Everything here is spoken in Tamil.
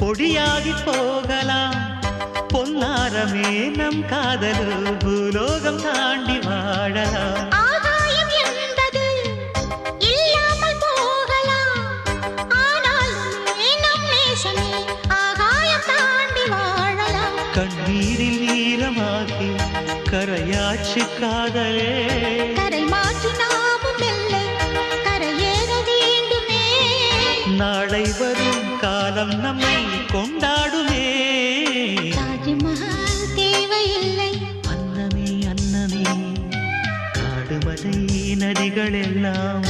பொடியாகி போகலாம் பொன்னாரமே நம் காதலு பூலோகம் தாண்டி வாழலாம் ஆகாயம் என்பது இல்லாமல் போகலாம் ஆனாலும் நம் நேசமே ஆகாயம் தாண்டி வாழலாம் கண்ணீரில் ஈரமாகி கரையாச்சு காதலே கரை மாற்றி நாமும் மெல்ல கரையேற வேண்டுமே நாளை வரும் காலம் நம்மை கொண்டாடுமே தாஜ்மஹால் தேவையில்லை அன்னமே அன்னமே காடுமலை நதிகள் எல்லாம்